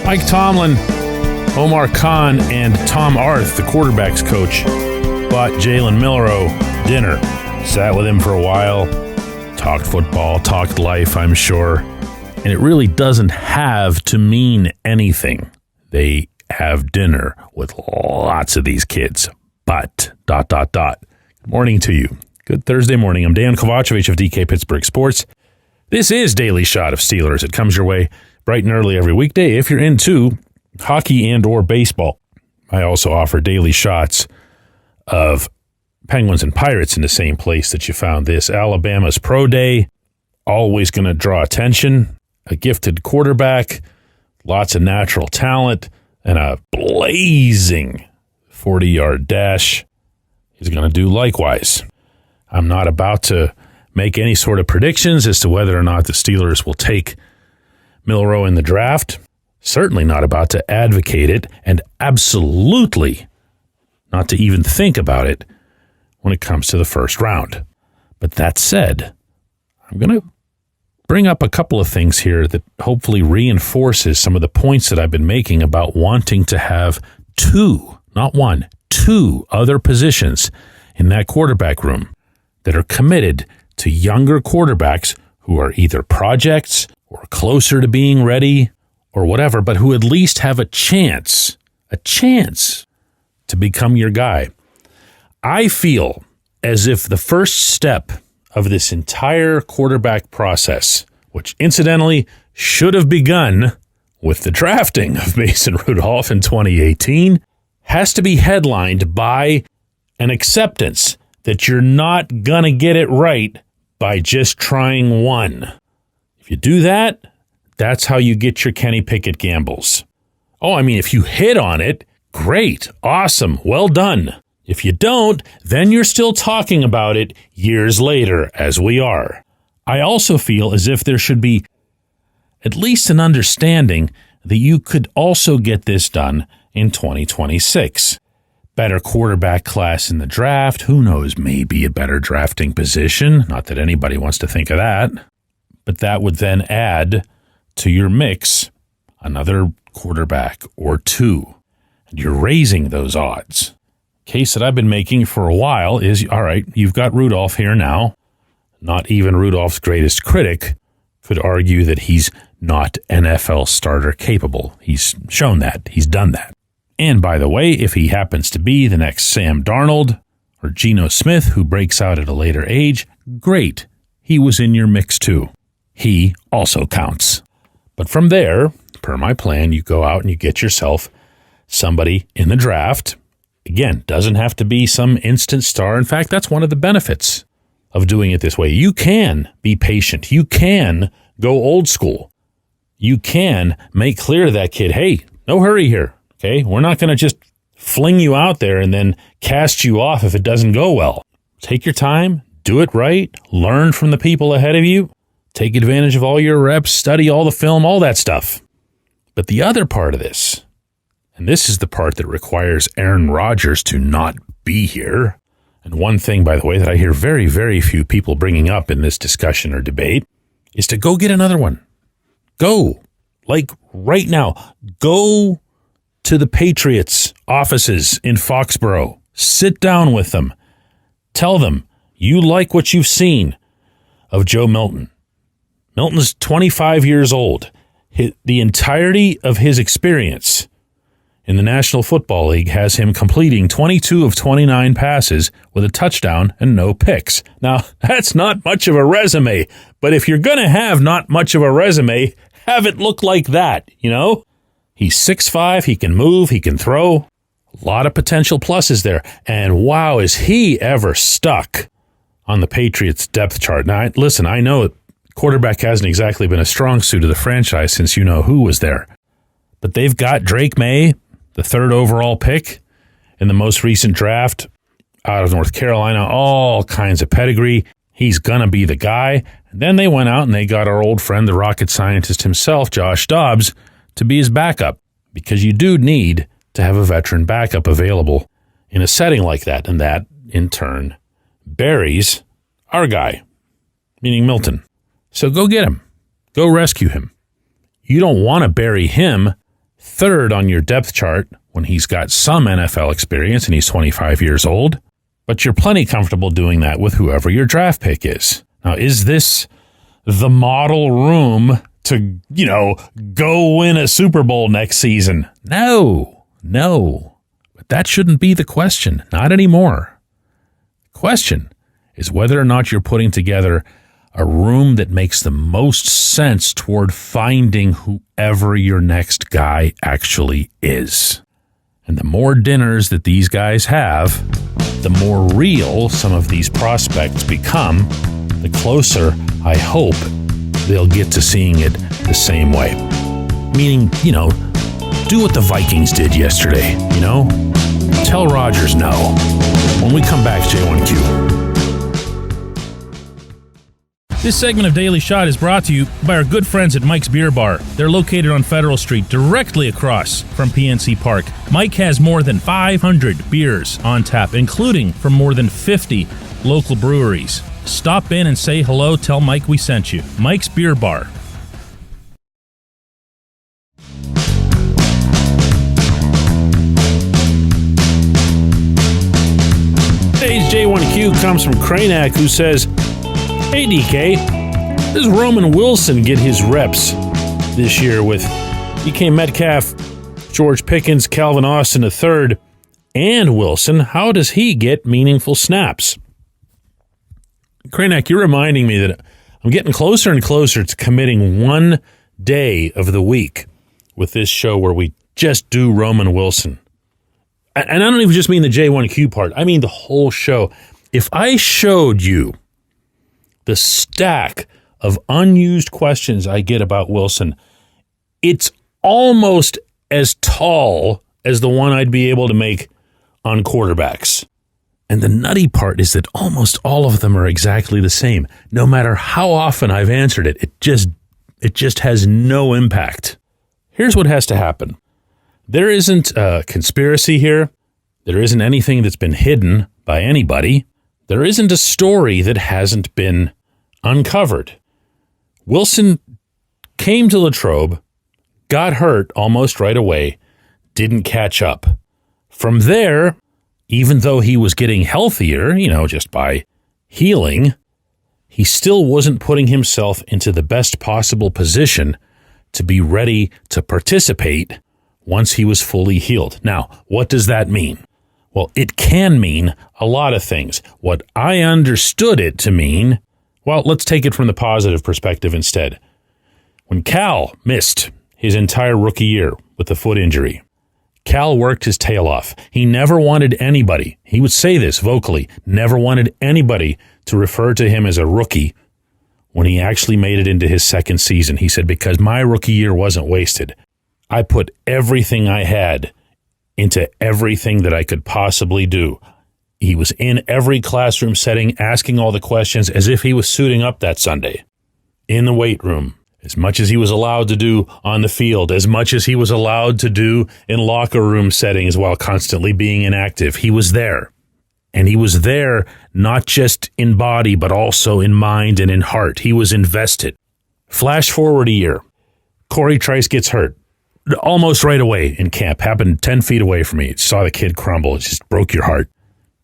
Mike Tomlin, Omar Khan, and Tom Arth, the quarterback's coach, bought Jalen Milroe dinner. Sat with him for a while, talked football, talked life, I'm sure. And it really doesn't have to mean anything. They have dinner with lots of these kids. But, ... Good morning to you. Good Thursday morning. I'm Dejan Kovacevic of DK Pittsburgh Sports. This is Daily Shot of Steelers. It comes your way bright and early every weekday if you're into hockey and or baseball. I also offer daily shots of Penguins and Pirates in the same place that you found this. Alabama's Pro Day, always going to draw attention. A gifted quarterback, lots of natural talent, and a blazing 40-yard dash. He's going to do likewise. I'm not about to make any sort of predictions as to whether or not the Steelers will take Milroe in the draft. Certainly not about to advocate it, and absolutely not to even think about it when it comes to the first round. But that said, I'm going to bring up a couple of things here that hopefully reinforces some of the points that I've been making about wanting to have two, not one, two other positions in that quarterback room that are committed to younger quarterbacks who are either projects or closer to being ready or whatever, but who at least have a chance to become your guy. I feel as if the first step of this entire quarterback process, which incidentally should have begun with the drafting of Mason Rudolph in 2018, has to be headlined by an acceptance that you're not going to get it right by just trying one. If you do that, that's how you get your Kenny Pickett gambles. Oh, I mean, if you hit on it, great, awesome, well done. If you don't, then you're still talking about it years later, as we are. I also feel as if there should be at least an understanding that you could also get this done in 2026. Better quarterback class in the draft. Who knows, maybe a better drafting position. Not that anybody wants to think of that. But that would then add to your mix another quarterback or two. And you're raising those odds. Case that I've been making for a while is, all right, you've got Rudolph here now. Not even Rudolph's greatest critic could argue that he's not NFL starter capable. He's shown that. He's done that. And by the way, if he happens to be the next Sam Darnold or Geno Smith who breaks out at a later age, great. He was in your mix too. He also counts. But from there, per my plan, you go out and you get yourself somebody in the draft. Again, doesn't have to be some instant star. In fact, that's one of the benefits of doing it this way. You can be patient. You can go old school. You can make clear to that kid, hey, no hurry here. Okay, we're not going to just fling you out there and then cast you off if it doesn't go well. Take your time, do it right, learn from the people ahead of you, take advantage of all your reps, study all the film, all that stuff. But the other part of this, and this is the part that requires Aaron Rodgers to not be here, and one thing, by the way, that I hear very, very few people bringing up in this discussion or debate, is to go get another one. Go. Like right now. Go to the Patriots offices in Foxborough. Sit down with them. Tell them you like what you've seen of Joe Milton. Milton's 25 years old. The entirety of his experience in the National Football League has him completing 22 of 29 passes with a touchdown and no picks. Now, that's not much of a resume, but if you're going to have not much of a resume, have it look like that, you know? He's 6'5", he can move, he can throw. A lot of potential pluses there. And wow, is he ever stuck on the Patriots depth chart. Now, listen, I know quarterback hasn't exactly been a strong suit of the franchise since you know who was there. But they've got Drake May, the third overall pick in the most recent draft out of North Carolina, all kinds of pedigree. He's going to be the guy. And then they went out and they got our old friend, the rocket scientist himself, Josh Dobbs, to be his backup, because you do need to have a veteran backup available in a setting like that. And that, in turn, buries our guy, meaning Milton. So go get him. Go rescue him. You don't want to bury him third on your depth chart when he's got some NFL experience and he's 25 years old, but you're plenty comfortable doing that with whoever your draft pick is. Now, is this the model room to, go win a Super Bowl next season? No. But that shouldn't be the question. Not anymore. The question is whether or not you're putting together a room that makes the most sense toward finding whoever your next guy actually is. And the more dinners that these guys have, the more real some of these prospects become, the closer, I hope, they'll get to seeing it the same way. Meaning, do what the Vikings did yesterday, Tell Rodgers no. When we come back, J1Q. This segment of Daily Shot is brought to you by our good friends at Mike's Beer Bar. They're located on Federal Street, directly across from PNC Park. Mike has more than 500 beers on tap, including from more than 50 local breweries. Stop in and say hello. Tell Mike we sent you. Mike's Beer Bar. Today's J1Q comes from Kranak, who says, "Hey DK, does Roman Wilson get his reps this year with DK Metcalf, George Pickens, Calvin Austin III, and Wilson? How does he get meaningful snaps?" Kranak, you're reminding me that I'm getting closer and closer to committing one day of the week with this show where we just do Roman Wilson. And I don't even just mean the J1Q part. I mean the whole show. If I showed you the stack of unused questions I get about Wilson, it's almost as tall as the one I'd be able to make on quarterbacks. And the nutty part is that almost all of them are exactly the same. No matter how often I've answered it, it just has no impact. Here's what has to happen. There isn't a conspiracy here. There isn't anything that's been hidden by anybody. There isn't a story that hasn't been uncovered. Wilson came to Latrobe, got hurt almost right away, didn't catch up. From there, even though he was getting healthier, just by healing, he still wasn't putting himself into the best possible position to be ready to participate once he was fully healed. Now, what does that mean? Well, it can mean a lot of things. What I understood it to mean, well, let's take it from the positive perspective instead. When Cal missed his entire rookie year with the foot injury, Cal worked his tail off. He never wanted anybody, he would say this vocally, never wanted anybody to refer to him as a rookie when he actually made it into his second season. He said, because my rookie year wasn't wasted. I put everything I had into everything that I could possibly do. He was in every classroom setting, asking all the questions as if he was suiting up that Sunday. In the weight room, as much as he was allowed to do on the field, as much as he was allowed to do in locker room settings while constantly being inactive, he was there. And he was there not just in body, but also in mind and in heart. He was invested. Flash forward a year. Corey Trice gets hurt. Almost right away in camp. Happened 10 feet away from me. Saw the kid crumble. It just broke your heart.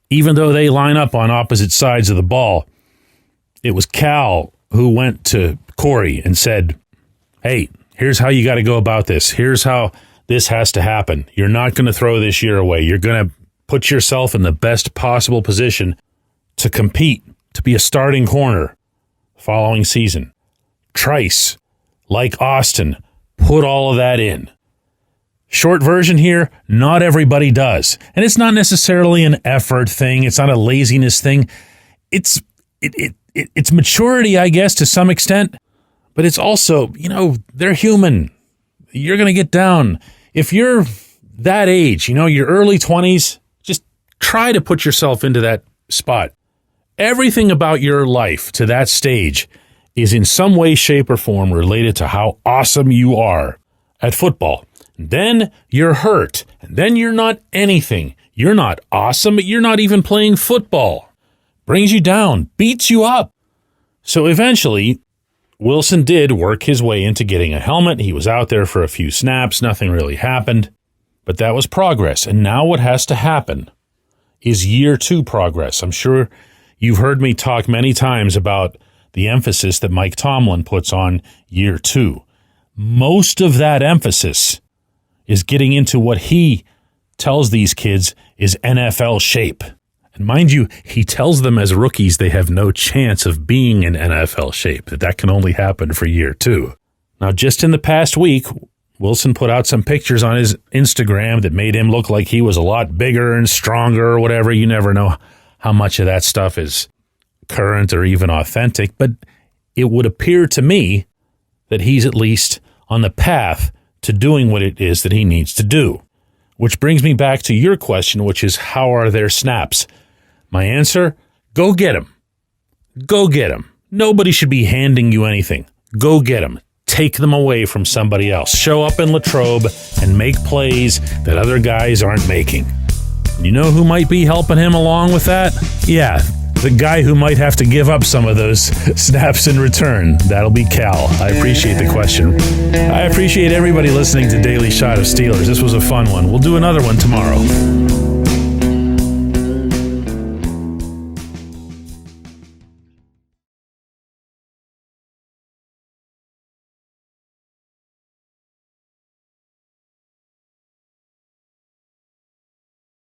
Even though they line up on opposite sides of the ball, it was Cal who went to Corey and said, hey, here's how you got to go about this. Here's how this has to happen. You're not going to throw this year away. You're going to put yourself in the best possible position to compete, to be a starting corner following season. Trice, like Austin, put all of that in. Short version here, not everybody does. And it's not necessarily an effort thing. It's not a laziness thing. It's maturity, I guess, to some extent. But it's also, they're human. You're going to get down. If you're that age, your early 20s, just try to put yourself into that spot. Everything about your life to that stage is in some way, shape, or form related to how awesome you are at football. Then you're hurt, and then you're not anything. You're not awesome, you're not even playing football. Brings you down, beats you up. So eventually, Wilson did work his way into getting a helmet. He was out there for a few snaps. Nothing really happened, but that was progress. And now what has to happen is year 2 progress. I'm sure you've heard me talk many times about the emphasis that Mike Tomlin puts on year 2. Most of that emphasis is getting into what he tells these kids is NFL shape. And mind you, he tells them as rookies they have no chance of being in NFL shape, that can only happen for year 2. Now, just in the past week, Wilson put out some pictures on his Instagram that made him look like he was a lot bigger and stronger or whatever. You never know how much of that stuff is current or even authentic, but it would appear to me that he's at least on the path to doing what it is that he needs to do. Which brings me back to your question, which is, how are their snaps? My answer, go get them. Go get them. Nobody should be handing you anything. Go get them. Take them away from somebody else. Show up in Latrobe and make plays that other guys aren't making. You know who might be helping him along with that? Yeah, the guy who might have to give up some of those snaps in return. That'll be Cal. I appreciate the question. I appreciate everybody listening to Daily Shot of Steelers. This was a fun one. We'll do another one tomorrow.